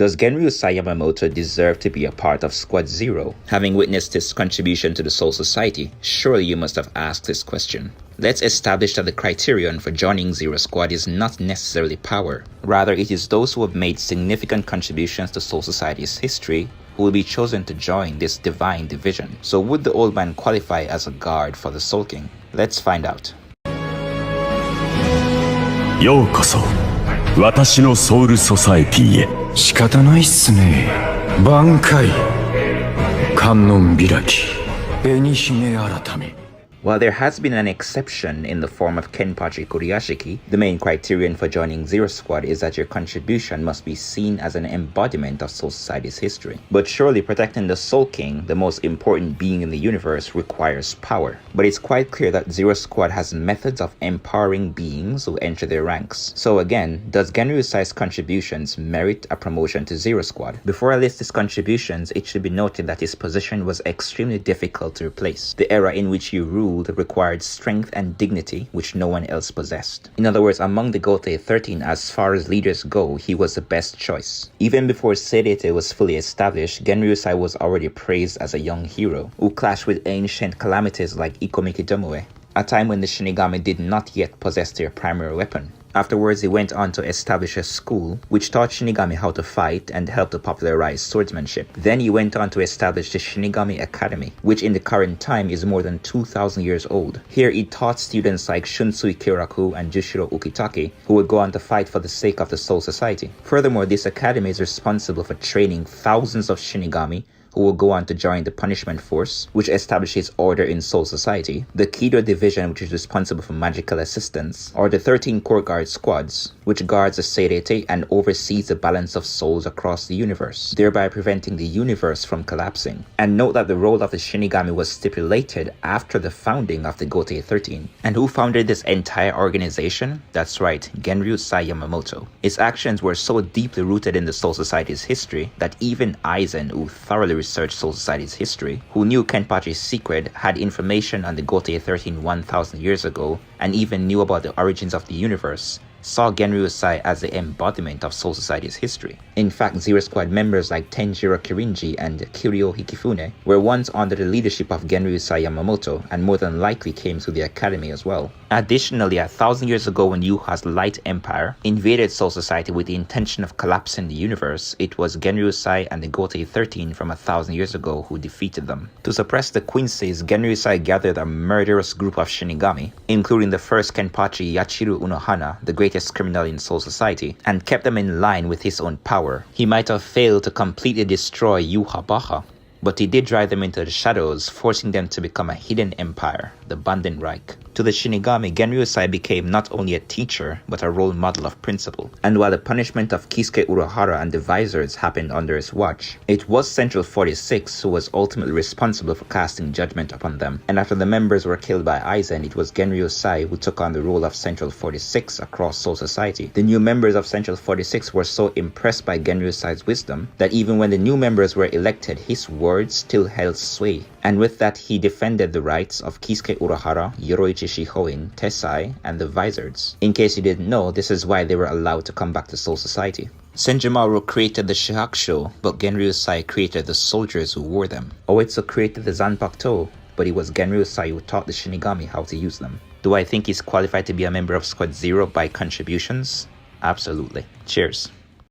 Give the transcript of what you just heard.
Does Genryusai Yamamoto deserve to be a part of Squad Zero? Having witnessed his contribution to the Soul Society, surely you must have asked this question. Let's establish that the criterion for joining Zero Squad is not necessarily power. Rather, it is those who have made significant contributions to Soul Society's history who will be chosen to join this divine division. So would the old man qualify as a guard for the Soul King? Let's find out. ようこそ私のソウルソサエティへ。仕方ないっすね。挽回、観音開き、紅姫改め。 While there has been an exception in the form of Kenpachi Kuriashiki, the main criterion for joining Zero Squad is that your contribution must be seen as an embodiment of Soul Society's history. But surely protecting the Soul King, the most important being in the universe, requires power. But it's quite clear that Zero Squad has methods of empowering beings who enter their ranks. So again, does Genryusai's contributions merit a promotion to Zero Squad? Before I list his contributions, it should be noted that his position was extremely difficult to replace. The era in which he ruled required strength and dignity which no one else possessed. In other words, among the Gotei 13, as far as leaders go, he was the best choice. Even before Seirete was fully established, Genryusai was already praised as a young hero who clashed with ancient calamities like Ikomiki Tomoe, a time when the Shinigami did not yet possess their primary weapon. Afterwards, he went on to establish a school which taught Shinigami how to fight and helped to popularize swordsmanship. Then he went on to establish the Shinigami Academy, which in the current time is more than 2,000 years old. Here he taught students like Shunsui Kyoraku and Jushiro Ukitake, who would go on to fight for the sake of the Soul Society. Furthermore, this academy is responsible for training thousands of Shinigami who will go on to join the Punishment Force, which establishes order in Soul Society, the Kido Division, which is responsible for magical assistance, or the 13 Court Guard Squads, which guards the Seirete and oversees the balance of souls across the universe, thereby preventing the universe from collapsing. And note that the role of the Shinigami was stipulated after the founding of the Gotei 13. And who founded this entire organization? That's right, Genryusai Yamamoto. His actions were so deeply rooted in the Soul Society's history that even Aizen, who thoroughly researched Soul Society's history, who knew Kenpachi's secret, had information on the Gotei 13 1,000 years ago, and even knew about the origins of the universe, saw Genryusai as the embodiment of Soul Society's history. In fact, Zero Squad members like Tenjiro Kirinji and Kiryu Hikifune were once under the leadership of Genryusai Yamamoto and more than likely came through the academy as well. Additionally, 1,000 years ago when Yuha's Light Empire invaded Soul Society with the intention of collapsing the universe, it was Genryusai and the Gotei 13 from 1,000 years ago who defeated them. To suppress the Quincy's, Genryusai gathered a murderous group of Shinigami, including the first Kenpachi Yachiru Unohana, the greatest criminal in Soul Society, and kept them in line with his own power. He might have failed to completely destroy Yuha Baha, but he did drive them into the shadows, forcing them to become a hidden empire, the Bandenreich. To the Shinigami, Genryusai became not only a teacher, but a role model of principle. And while the punishment of Kisuke Urahara and the Visors happened under his watch, it was Central 46 who was ultimately responsible for casting judgment upon them. And after the members were killed by Aizen, it was Genryusai who took on the role of Central 46 across Soul Society. The new members of Central 46 were so impressed by Genryusai's wisdom that even when the new members were elected, his words still held sway. And with that, he defended the rights of Kisuke Urahara, Yoroichi Shihoin, Tessai, and the Visors. In case you didn't know, this is why they were allowed to come back to Soul Society. Senjimaru created the Shihakusho, but Genryusai created the soldiers who wore them. Oetsu created the Zanpakuto, but it was Genryusai who taught the Shinigami how to use them. Do I think he's qualified to be a member of Squad Zero by contributions? Absolutely. Cheers.